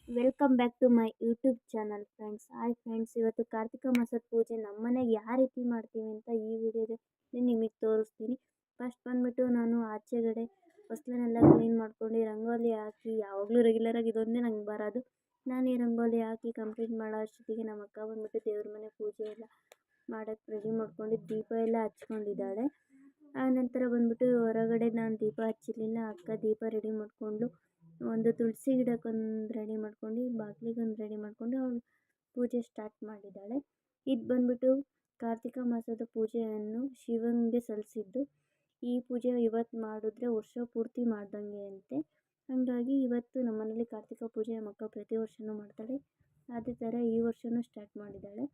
Welcome back to my YouTube channel friends. Hi friends, ಇವತ್ತು ಕಾರ್ತಿಕ ಮಾಸದ ಪೂಜೆ ನಮ್ಮ ಮನೆಗೆ ಯಾವ ರೀತಿ ಮಾಡ್ತೀವಿ ಅಂತ ಈ ವಿಡಿಯೋದಲ್ಲಿ ನಿಮಗೆ ತೋರಿಸ್ತೀನಿ. ಫಸ್ಟ್ ಬಂದ್ಬಿಟ್ಟು ನಾನು ಆಚೆಗಡೆ ಹೊಸ್ಲನ್ನೆಲ್ಲ ಕ್ಲೀನ್ ಮಾಡ್ಕೊಂಡು ರಂಗೋಲಿ ಹಾಕಿ, ಯಾವಾಗಲೂ ರೆಗ್ಯುಲರಾಗಿ ಇದೊಂದೇ ನಂಗೆ ಬರೋದು. ನಾನು ಈ ರಂಗೋಲಿ ಹಾಕಿ ಕಂಪ್ಲೀಟ್ ಮಾಡೋ ಅಷ್ಟೊತ್ತಿಗೆ ನಮ್ಮ ಅಕ್ಕ ಬಂದ್ಬಿಟ್ಟು ದೇವ್ರ ಮನೆ ಪೂಜೆ ಎಲ್ಲ ಮಾಡೋಕ್ಕೆ ರೆಡಿ ಮಾಡ್ಕೊಂಡು ದೀಪ ಎಲ್ಲ ಹಚ್ಕೊಂಡಿದ್ದಾಳೆ. ಆ ನಂತರ ಬಂದ್ಬಿಟ್ಟು ಹೊರಗಡೆ ನಾನು ದೀಪ ಹಚ್ಚಿರಲಿಲ್ಲ, ಅಕ್ಕ ದೀಪ ರೆಡಿ ಮಾಡಿಕೊಂಡು ಒಂದು ತುಳಸಿ ಗಿಡಕ್ಕೊಂದು ರೆಡಿ ಮಾಡ್ಕೊಂಡು ಬಾಗಿಲಿಗೊಂದು ರೆಡಿ ಮಾಡ್ಕೊಂಡು ಅವಳು ಪೂಜೆ ಸ್ಟಾರ್ಟ್ ಮಾಡಿದ್ದಾಳೆ. ಇದು ಬಂದ್ಬಿಟ್ಟು ಕಾರ್ತಿಕ ಮಾಸದ ಪೂಜೆಯನ್ನು ಶಿವನಿಗೆ ಸಲ್ಲಿಸಿದ್ದು. ಈ ಪೂಜೆ ಇವತ್ತು ಮಾಡಿದ್ರೆ ವರ್ಷ ಪೂರ್ತಿ ಮಾಡ್ದಂಗೆ ಅಂತೆ. ಹಾಗಾಗಿ ಇವತ್ತು ನಮ್ಮ ಮನೇಲಿ ಕಾರ್ತಿಕ ಪೂಜೆ ನಮ್ಮ ಅಕ್ಕ ಪ್ರತಿ ವರ್ಷವೂ ಮಾಡ್ತಾಳೆ. ಅದೇ ಥರ ಈ ವರ್ಷವೂ ಸ್ಟಾರ್ಟ್ ಮಾಡಿದ್ದಾಳೆ.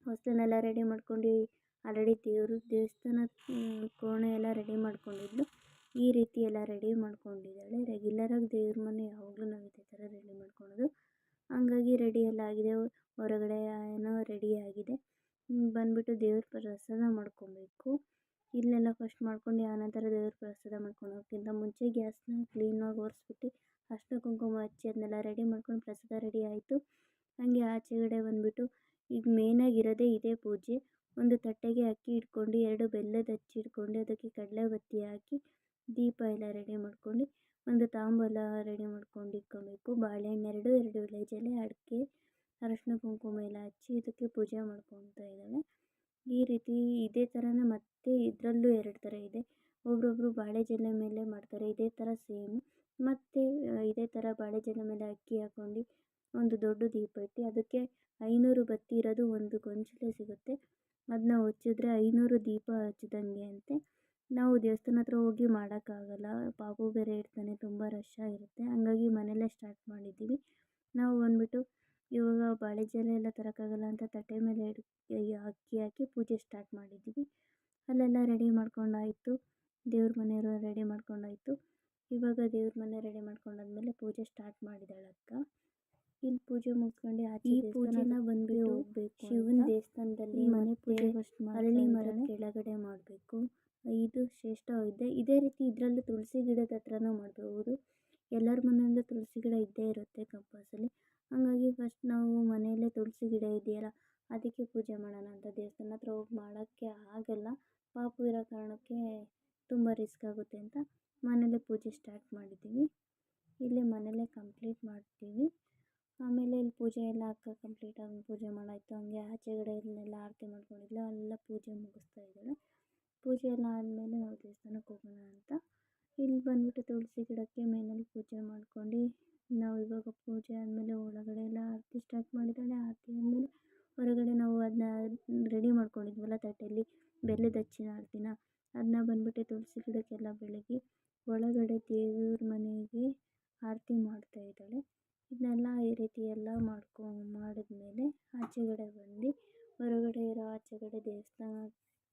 ಹೊಸದನ್ನೆಲ್ಲ ರೆಡಿ ಮಾಡ್ಕೊಂಡು ಆಲ್ರೆಡಿ ದೇವಸ್ಥಾನ ಕೋಣೆ ಎಲ್ಲ ರೆಡಿ ಮಾಡ್ಕೊಂಡಿದ್ಲು. ಈ ರೀತಿ ಎಲ್ಲ ರೆಡಿ ಮಾಡ್ಕೊಂಡಿದ್ದಾಳೆ. ರೆಗ್ಯುಲರಾಗಿ ದೇವ್ರ ಮನೆ ಯಾವಾಗಲೂ ನಾವು ಇದೇ ಥರ ರೆಡಿ ಮಾಡ್ಕೊಳೋದು. ಹಂಗಾಗಿ ರೆಡಿ ಎಲ್ಲ ಆಗಿದೆ. ಹೊರಗಡೆ ಏನೋ ರೆಡಿ ಆಗಿದೆ. ಬಂದುಬಿಟ್ಟು ದೇವ್ರ ಪ್ರಸಾದ ಮಾಡ್ಕೊಬೇಕು. ಇಲ್ಲೆಲ್ಲ ಫಸ್ಟ್ ಮಾಡ್ಕೊಂಡು ಆನಂತರ ದೇವ್ರ ಪ್ರಸಾದ ಮಾಡ್ಕೊಳೋಕ್ಕಿಂತ ಮುಂಚೆ ಗ್ಯಾಸ್ನ ಕ್ಲೀನಾಗಿ ಒರೆಸ್ಬಿಟ್ಟು ಅರಿಶಿನ ಕುಂಕುಮ ಹಚ್ಚಿ ಅದನ್ನೆಲ್ಲ ರೆಡಿ ಮಾಡ್ಕೊಂಡು ಪ್ರಸಾದ ರೆಡಿ ಆಯಿತು. ಹಾಗೆ ಆಚೆಗಡೆ ಬಂದುಬಿಟ್ಟು ಈಗ ಮೇನಾಗಿರೋದೇ ಇದೇ ಪೂಜೆ. ಒಂದು ತಟ್ಟೆಗೆ ಅಕ್ಕಿ ಇಟ್ಕೊಂಡು 2 ಬೆಲ್ಲದ ಹಚ್ಚಿ ಇಟ್ಕೊಂಡು ಅದಕ್ಕೆ ಕಡಲೆ ಬತ್ತಿ ಹಾಕಿ ದೀಪ ಎಲ್ಲ ರೆಡಿ ಮಾಡ್ಕೊಂಡು ಒಂದು ತಾಂಬೂಲ ರೆಡಿ ಮಾಡ್ಕೊಂಡು ಇಟ್ಕೊಬೇಕು. ಬಾಳೆಹಣ್ಣು 2 ವಿಲೇಜಲ್ಲಿ ಅಡಿಕೆ ಅರಿಶಿನ ಕುಂಕುಮ ಎಲ್ಲ ಹಚ್ಚಿ ಇದಕ್ಕೆ ಪೂಜೆ ಮಾಡ್ಕೊತಾ ಇದ್ದಾಳೆ. ಈ ರೀತಿ ಇದೇ ಥರನೇ ಮತ್ತೆ ಇದರಲ್ಲೂ 2 ಥರ ಇದೆ. ಒಬ್ಬೊಬ್ಬರು ಬಾಳೆ ಜಲೆ ಮೇಲೆ ಮಾಡ್ತಾರೆ, ಇದೇ ಥರ ಸೇಮ್. ಮತ್ತು ಇದೇ ಥರ ಬಾಳೆ ಜಲೆ ಮೇಲೆ ಅಕ್ಕಿ ಹಾಕ್ಕೊಂಡು ಒಂದು ದೊಡ್ಡ ದೀಪ ಇಟ್ಟು ಅದಕ್ಕೆ 500 ಬತ್ತಿ ಇರೋದು ಒಂದು ಗೊಂಚಲು ಸಿಗುತ್ತೆ. ಅದನ್ನ ಹಚ್ಚಿದ್ರೆ 500 ದೀಪ ಹಚ್ಚಿದಂಗೆ ಅಂತೆ. ನಾವು ದೇವಸ್ಥಾನ ಹತ್ರ ಹೋಗಿ ಮಾಡೋಕ್ಕಾಗಲ್ಲ, ಪಾಪು ಬೇರೆ ಇರ್ತಾನೆ, ತುಂಬ ರಶ್ ಆಗಿರುತ್ತೆ. ಹಂಗಾಗಿ ಮನೆಯಲ್ಲೇ ಸ್ಟಾರ್ಟ್ ಮಾಡಿದ್ದೀವಿ. ನಾವು ಬಂದುಬಿಟ್ಟು ಇವಾಗ ಬಾಳೆ ಜಲೆ ಎಲ್ಲ ತರೋಕ್ಕಾಗಲ್ಲ ಅಂತ ತಟ್ಟೆ ಮೇಲೆ ಅಕ್ಕಿ ಹಾಕಿ ಪೂಜೆ ಸ್ಟಾರ್ಟ್ ಮಾಡಿದ್ದೀವಿ. ಅಲ್ಲೆಲ್ಲ ರೆಡಿ ಮಾಡ್ಕೊಂಡಾಯಿತು. ದೇವ್ರ ಮನೆಯವರು ರೆಡಿ ಮಾಡ್ಕೊಂಡಾಯಿತು. ಇವಾಗ ದೇವ್ರ ಮನೆ ರೆಡಿ ಮಾಡ್ಕೊಂಡಾದ್ಮೇಲೆ ಪೂಜೆ ಸ್ಟಾರ್ಟ್ ಮಾಡಿದ್ದಾಳೆ ಅಕ್ಕ. ಇಲ್ಲಿ ಪೂಜೆ ಮುಗಿಸ್ಕೊಂಡು ಈ ಪೂಜೆನ ಬಂದ್ಬಿಟ್ಟು ಹೋಗ್ಬೇಕು ಶಿವನ ದೇವಸ್ಥಾನದಲ್ಲಿ ಮನೆ ಪೂಜೆ ಫಸ್ಟ್ ಅರಳಿ ಮರದ ಕೆಳಗಡೆ ಮಾಡಬೇಕು. ಇದು ಶ್ರೇಷ್ಠ ಇದೆ. ಇದೇ ರೀತಿ ಇದರಲ್ಲೂ ತುಳಸಿ ಗಿಡದ ಹತ್ರನೂ ಮಾಡ್ಬೋದು. ಎಲ್ಲರ ಮನೆಯಲ್ಲೂ ತುಳಸಿ ಗಿಡ ಇದ್ದೇ ಇರುತ್ತೆ ಕಂಪಲ್ಸರಿ. ಹಾಗಾಗಿ ಫಸ್ಟ್ ನಾವು ಮನೆಯಲ್ಲೇ ತುಳಸಿ ಗಿಡ ಇದೆಯಲ್ಲ ಅದಕ್ಕೆ ಪೂಜೆ ಮಾಡೋಣ ಅಂತ ದೇವಸ್ಥಾನ ಹತ್ರ ಹೋಗಿ ಮಾಡೋಕ್ಕೆ ಆಗಲ್ಲ, ಪಾಪು ಇರೋ ಕಾರಣಕ್ಕೆ ತುಂಬ ರಿಸ್ಕ್ ಆಗುತ್ತೆ ಅಂತ ಮನೆಯಲ್ಲೇ ಪೂಜೆ ಸ್ಟಾರ್ಟ್ ಮಾಡಿದ್ದೀವಿ. ಇಲ್ಲೇ ಮನೆಯಲ್ಲೇ ಕಂಪ್ಲೀಟ್ ಮಾಡ್ತೀವಿ. ಆಮೇಲೆ ಇಲ್ಲಿ ಪೂಜೆ ಎಲ್ಲ ಅಕ್ಕ ಕಂಪ್ಲೀಟಾಗಿ ಪೂಜೆ ಮಾಡಾಯಿತು. ಹಂಗೆ ಆಚೆಗಡೆ ಇದನ್ನೆಲ್ಲ ಆರತಿ ಮಾಡ್ಕೊಂಡಿದ್ಲು, ಅಲ್ಲೆಲ್ಲ ಪೂಜೆ ಮುಗಿಸ್ತಾ ಇದ್ದಾಳೆ. ಪೂಜೆ ಎಲ್ಲ ಆದಮೇಲೆ ನಾವು ದೇವಸ್ಥಾನಕ್ಕೆ ಹೋಗೋಣ ಅಂತ ಇಲ್ಲಿ ಬಂದುಬಿಟ್ಟು ತುಳಸಿ ಗಿಡಕ್ಕೆ ಮೇನಲ್ಲಿ ಪೂಜೆ ಮಾಡ್ಕೊಂಡು ನಾವು ಇವಾಗ ಪೂಜೆ ಆದಮೇಲೆ ಒಳಗಡೆ ಎಲ್ಲ ಆರತಿ ಸ್ಟಾರ್ಟ್ ಮಾಡಿದ್ದಾಳೆ. ಆರತಿ ಆದಮೇಲೆ ಹೊರಗಡೆ ನಾವು ಅದನ್ನ ರೆಡಿ ಮಾಡ್ಕೊಂಡಿದ್ವಲ್ಲ ತಟ್ಟೆಯಲ್ಲಿ ಬೆಲ್ಲದ ಹಚ್ಚಿನ ಆರತಿನ, ಅದನ್ನ ಬಂದುಬಿಟ್ಟು ತುಳಸಿ ಗಿಡಕ್ಕೆಲ್ಲ ಬೆಳಗಿ ಒಳಗಡೆ ದೇವ್ರ ಮನೆಗೆ ಆರತಿ ಮಾಡ್ತಾಯಿದ್ದಾಳೆ. ಇದನ್ನೆಲ್ಲ ಈ ರೀತಿ ಎಲ್ಲ ಮಾಡಿದ್ಮೇಲೆ ಆಚೆಗಡೆ ಬಂದು ಹೊರಗಡೆ ಇರೋ ಆಚೆಗಡೆ ದೇವಸ್ಥಾನ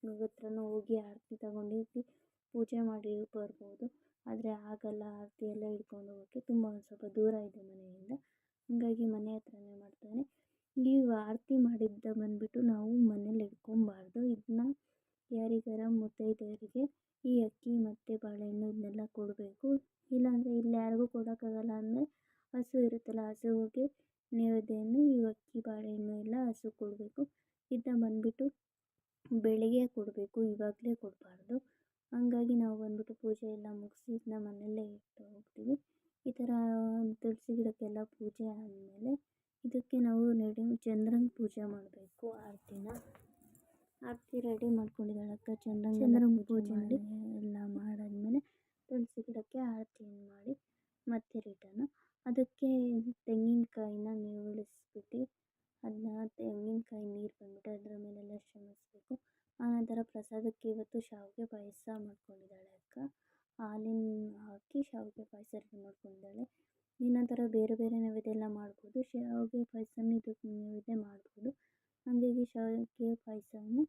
ಹತ್ರನೂ ಹೋಗಿ ಆರತಿ ತಗೊಂಡು ಪೂಜೆ ಮಾಡಿ ಬರ್ಬೋದು. ಆದರೆ ಆಗಲ್ಲ, ಆರತಿ ಎಲ್ಲ ಹಿಡ್ಕೊಂಡು ಹೋಗೋಕ್ಕೆ ತುಂಬ ಒಂದು ಸ್ವಲ್ಪ ದೂರ ಇದೆ ಮನೆಯಿಂದ. ಹಾಗಾಗಿ ಮನೆ ಹತ್ರನೇ ಮಾಡ್ತಾನೆ. ಈ ಆರತಿ ಮಾಡಿದ್ದ ಬಂದುಬಿಟ್ಟು ನಾವು ಮನೇಲಿ ಇಟ್ಕೊಬಾರ್ದು. ಇದನ್ನ ಯಾರಿಗಾರ ಮುತ್ತೈದೆಯರಿಗೆ ಈ ಅಕ್ಕಿ ಮತ್ತು ಬಾಳೆಹಣ್ಣು ಇದನ್ನೆಲ್ಲ ಕೊಡಬೇಕು. ಇಲ್ಲಾಂದರೆ ಇಲ್ಲಿ ಯಾರಿಗೂ ಕೊಡೋಕ್ಕಾಗಲ್ಲ ಅಂದರೆ ಹಸು ಇರುತ್ತಲ್ಲ, ಹಸುವಿಗೆ ನೈವೇದ್ಯವನ್ನು ಈ ಅಕ್ಕಿ ಬಾಳೆಹಣ್ಣು ಎಲ್ಲ ಹಸು ಕೊಡಬೇಕು. ಇದನ್ನ ಬಂದುಬಿಟ್ಟು ಬೆಳಿಗ್ಗೆ ಕೊಡಬೇಕು, ಇವಾಗಲೇ ಕೊಡಬಾರ್ದು. ಹಂಗಾಗಿ ನಾವು ಬಂದುಬಿಟ್ಟು ಪೂಜೆ ಎಲ್ಲ ಮುಗಿಸಿ ಇದನ್ನ ಮನೆಯಲ್ಲೇ ಇಟ್ಟು ಹೋಗ್ತೀವಿ. ಈ ಥರ ತುಳಸಿ ಗಿಡಕ್ಕೆಲ್ಲ ಪೂಜೆ ಆದಮೇಲೆ ಇದಕ್ಕೆ ನಾವು ಚಂದ್ರನ ಪೂಜೆ ಮಾಡಬೇಕು. ಆರತಿ ರೆಡಿ ಮಾಡ್ಕೊಂಡಿದ್ದಾಳೆ ಅಕ್ಕ. ಚಂದ್ರನ ಪೂಜೆ ಮಾಡಿ ಎಲ್ಲ ಮಾಡಾದ್ಮೇಲೆ ತುಳಸಿ ಗಿಡಕ್ಕೆ ಆರತಿಯನ್ನು ಮಾಡಿ ಮತ್ತೆ ರಿಟರ್ನು ಅದಕ್ಕೆ ತೆಂಗಿನಕಾಯಿನ ನೀವುಳಿಸ್ಬಿಟ್ಟು ಅದನ್ನ ತೆಂಗಿನಕಾಯಿ ನೀರು ಬಂದುಬಿಟ್ಟು ಅದರ ಮೇಲೆಲ್ಲ ಶಮಿಸ್ಬೇಕು. ಆನಂತರ ಪ್ರಸಾದಕ್ಕೆ ಇವತ್ತು ಶಾವಿಗೆ ಪಾಯಸ ಮಾಡ್ಕೊಂಡಿದ್ದಾಳೆ ಅಕ್ಕ. ಹಾಲಿನ ಹಾಕಿ ಶಾವಿಗೆ ಪಾಯಸ ರೆಡಿ ಮಾಡ್ಕೊಂಡಿದ್ದಾಳೆ. ಇನ್ನೊಂಥರ ಬೇರೆ ಬೇರೆ ನೈವೇದ್ಯ ಎಲ್ಲ ಮಾಡ್ಬೋದು. ಶಾವಿಗೆ ಪಾಯಸನ ಇದಕ್ಕೆ ನೈವೇದ್ಯ ಮಾಡ್ಬೋದು. ಹಾಗಾಗಿ ಶಾವಿಗೆ ಪಾಯಸವನ್ನು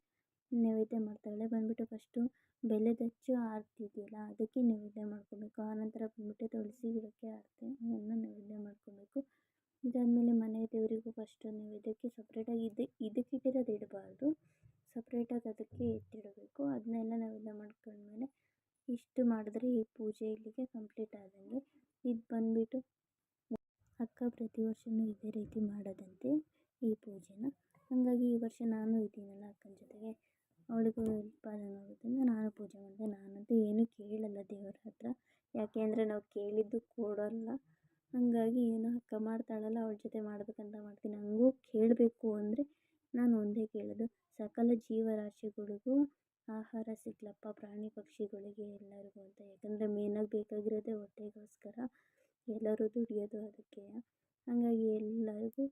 ನೈವೇದ್ಯ ಮಾಡ್ತಾಳೆ. ಬಂದುಬಿಟ್ಟು ಫಸ್ಟು ಬೆಲ್ಲದ ಹಚ್ಚು ಆರತಿ ಇದೆಯಲ್ಲ ಅದಕ್ಕೆ ನೈವೇದ್ಯ ಮಾಡ್ಕೊಬೇಕು. ಆನಂತರ ಬಂದುಬಿಟ್ಟು ತುಳಸಿ ಗಿಡಕ್ಕೆ ಆರತಿಯನ್ನು ನೈವೇದ್ಯ ಮಾಡ್ಕೊಬೇಕು. ಇದಾದಮೇಲೆ ಮನೆ ದೇವರಿಗೂ ಫಸ್ಟು ನೈವೇದ್ಯಕ್ಕೆ ಸಪ್ರೇಟಾಗಿ ಇದಕ್ಕೆ ಇಟ್ಟಿರೋದು ಇಡಬಾರ್ದು, ಸಪ್ರೇಟಾಗಿ ಅದಕ್ಕೆ ಎತ್ತಿಡಬೇಕು. ಅದನ್ನೆಲ್ಲ ನೈವೇದ್ಯ ಮಾಡ್ಕೊಂಡ್ಮೇಲೆ ಇಷ್ಟು ಮಾಡಿದ್ರೆ ಈ ಪೂಜೆ ಇಲ್ಲಿಗೆ ಕಂಪ್ಲೀಟ್ ಆದಂಗೆ. ಇದು ಬಂದುಬಿಟ್ಟು ಅಕ್ಕ ಪ್ರತಿ ವರ್ಷವೂ ಇದೇ ರೀತಿ ಮಾಡೋದಂತೆ ಈ ಪೂಜೆನ. ಹಾಗಾಗಿ ಈ ವರ್ಷ ನಾನು ಇದ್ದೀನಲ್ಲ ಅಕ್ಕನ ಜೊತೆಗೆ, ಅವಳಿಗೂ ಹೆಲ್ಪ್ ಆದಂಗಾಗುತ್ತೆ ನಾನು ಪೂಜೆ ಮಾಡಿದೆ. ನಾನಂತೂ ಏನೂ ಕೇಳಲ್ಲ ದೇವರ ಹತ್ರ, ಯಾಕೆ ಅಂದರೆ ನಾವು ಕೇಳಿದ್ದು ಕೊಡೋಲ್ಲ. ಹಾಗಾಗಿ ಏನೋ ಅಕ್ಕ ಮಾಡ್ತಾಳಲ್ಲ ಅವಳ ಜೊತೆ ಮಾಡಬೇಕಂತ ಮಾಡ್ತೀನಿ. ಹಂಗೂ ಕೇಳಬೇಕು ಅಂದರೆ ನಾನು ಒಂದೇ ಕೇಳೋದು, ಸಕಲ ಜೀವರಾಶಿಗಳಿಗೂ ಆಹಾರ ಸಿಗ್ಲಪ್ಪ, ಪ್ರಾಣಿ ಪಕ್ಷಿಗಳಿಗೆ ಎಲ್ಲರಿಗೂ ಅಂತ. ಯಾಕಂದರೆ ಮೇನಾಗಿ ಬೇಕಾಗಿರೋದೇ ಹೊಟ್ಟೆಗೋಸ್ಕರ, ಎಲ್ಲರೂ ದುಡಿಯೋದು ಅದಕ್ಕೆ. ಹಾಗಾಗಿ ಎಲ್ಲರಿಗೂ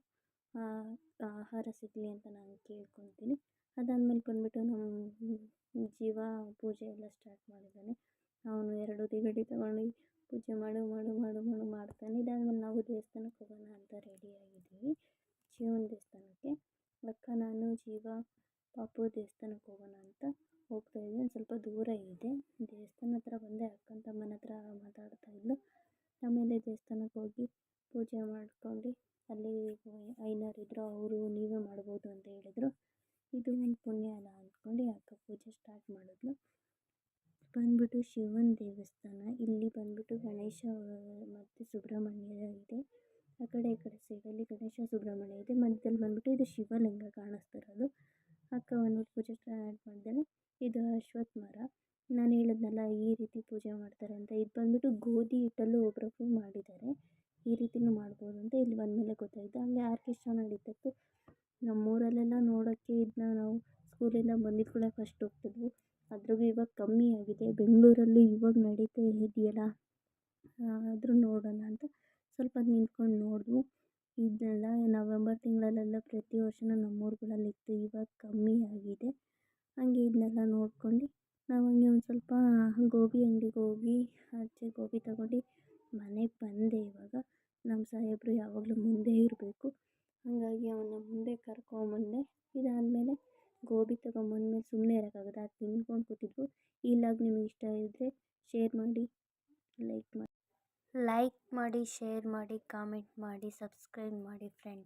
ಆಹಾರ ಸಿಗಲಿ ಅಂತ ನಾನು ಕೇಳ್ಕೊತೀನಿ. ಅದಾದಮೇಲೆ ಬಂದುಬಿಟ್ಟು ನಮ್ಮ ಜೀವ ಪೂಜೆ ಎಲ್ಲ ಸ್ಟಾರ್ಟ್ ಮಾಡಿದ್ದಾನೆ. ಅವನು 2 ತಿಗಡಿ ತಗೊಂಡು ಪೂಜೆ ಮಾಡ್ತಾನೆ. ಇದಾದಮೇಲೆ ನಾವು ದೇವಸ್ಥಾನಕ್ಕೆ ಹೋಗೋಣ ಅಂತ ರೆಡಿಯಾಗಿದ್ದೀವಿ, ಶಿವನ ದೇವಸ್ಥಾನಕ್ಕೆ. ಅಕ್ಕ, ನಾನು, ಜೀವ, ಪಾಪು ದೇವಸ್ಥಾನಕ್ಕೆ ಹೋಗೋಣ ಅಂತ ಹೋಗ್ತಾಯಿದ್ವಿ. ಸ್ವಲ್ಪ ದೂರ ಇದೆ. ದೇವಸ್ಥಾನ ಹತ್ರ ಬಂದೆ, ಅಕ್ಕನ ತಮ್ಮನ ಹತ್ರ ಮಾತಾಡ್ತಾಯಿದ್ಲು. ಆಮೇಲೆ ದೇವಸ್ಥಾನಕ್ಕೆ ಹೋಗಿ ಪೂಜೆ ಮಾಡ್ಕೊಂಡು, ಅಲ್ಲಿ ಐನೋರಿದ್ರು, ಅವರು ನೀವೇ ಮಾಡ್ಬೋದು ಅಂತ ಹೇಳಿದ್ರು. ಇದು ಒಂದು ಪುಣ್ಯ ಅಲ್ಲ ಅಂದ್ಕೊಂಡು ಅಕ್ಕ ಪೂಜೆ ಸ್ಟಾರ್ಟ್ ಮಾಡಿದ್ಲು. ಬಂದ್ಬಿಟ್ಟು ಶಿವನ ದೇವಸ್ಥಾನ. ಇಲ್ಲಿ ಬಂದ್ಬಿಟ್ಟು ಗಣೇಶ ಮತ್ತು ಸುಬ್ರಹ್ಮಣ್ಯ ಇದೆ. ಆ ಕಡೆ ಈ ಕಡೆ ಸೈಡಲ್ಲಿ ಗಣೇಶ ಸುಬ್ರಹ್ಮಣ್ಯ ಇದೆ. ಮಧ್ಯದಲ್ಲಿ ಬಂದ್ಬಿಟ್ಟು ಇದು ಶಿವಲಿಂಗ ಕಾಣಿಸ್ತಿರೋದು. ಅಕ್ಕ ಬಂದ್ಬಿಟ್ಟು ಪೂಜೆ ಸ್ಟಾರ್ಟ್ ಮಾಡಿದ್ದಾಳೆ. ಇದು ಅಶ್ವತ್ಥ ಮರ. ನಾನು ಹೇಳಿದ್ನಲ್ಲ ಈ ರೀತಿ ಪೂಜೆ ಮಾಡ್ತಾರೆ ಅಂತ. ಇದು ಬಂದ್ಬಿಟ್ಟು ಗೋಧಿ ಹಿಟ್ಟಲ್ಲೂ ಒಬ್ಬರೊಬ್ರು ಮಾಡಿದ್ದಾರೆ. ಈ ರೀತಿಯೂ ಮಾಡ್ಬೋದು ಅಂತ ಇಲ್ಲಿ ಬಂದಮೇಲೆ ಗೊತ್ತಾಯಿತು. ಹಂಗೆ ಆರ್ಕೆಸ್ಟ್ರಾ ನಡೀತಿತ್ತು. ನಮ್ಮೂರಲ್ಲೆಲ್ಲ ನೋಡೋಕ್ಕೆ ಇದನ್ನ ನಾವು ಸ್ಕೂಲಿಂದ ಬಂದಿದ್ದ ಕೂಡ ಫಸ್ಟ್ ಹೋಗ್ತಿದ್ವು. ಅದ್ರಾಗೂ ಇವಾಗ ಕಮ್ಮಿ ಆಗಿದೆ. ಬೆಂಗಳೂರಲ್ಲಿ ಇವಾಗ ನಡೀತಾ ಇದೆಯಲ್ಲ, ಆದರೂ ನೋಡೋಣ ಅಂತ ಸ್ವಲ್ಪ ನಿಂತ್ಕೊಂಡು ನೋಡಿದ್ವು. ಇದನ್ನೆಲ್ಲ ನವೆಂಬರ್ ತಿಂಗಳಲ್ಲೆಲ್ಲ ಪ್ರತಿ ವರ್ಷವೂ ನಮ್ಮೂರುಗಳಲ್ಲಿತ್ತು. ಇವಾಗ ಕಮ್ಮಿ ಆಗಿದೆ. ಹಂಗೆ ಇದನ್ನೆಲ್ಲ ನೋಡ್ಕೊಂಡು ನಾವು ಹಂಗೆ ಒಂದು ಸ್ವಲ್ಪ ಗೋಬಿ ಅಂಗಡಿಗೆ ಹೋಗಿ ಆಚೆ ಗೋಬಿ ತಗೊಂಡು ಮನೆಗೆ ಬಂದೆ. ಇವಾಗ ನಮ್ಮ ಸಾಹೇಬರು ಯಾವಾಗಲೂ ಮುಂದೆ ಇರಬೇಕು, ಹಾಗಾಗಿ ಅವನ್ನ ಮುಂದೆ ಕರ್ಕೊಂಬಂದೆ. ಇದಾದಮೇಲೆ ಗೋಬಿ ತಗೊಂಬಂದ್ಮೇಲೆ ಸುಮ್ಮನೆ ಇರೋಕ್ಕಾಗತ್ತಾ, ಅದು ತಿಂದ್ಕೊಂಡು ಕೂತಿದ್ವು. ಈ ಲಾಗ್ ನಿಮಗೆ ಇಷ್ಟ ಇದ್ದರೆ ಶೇರ್ ಮಾಡಿ, ಲೈಕ್ ಮಾಡಿ, ಶೇರ್ ಮಾಡಿ, ಕಾಮೆಂಟ್ ಮಾಡಿ, ಸಬ್ಸ್ಕ್ರೈಬ್ ಮಾಡಿ ಫ್ರೆಂಡ್ಸ್.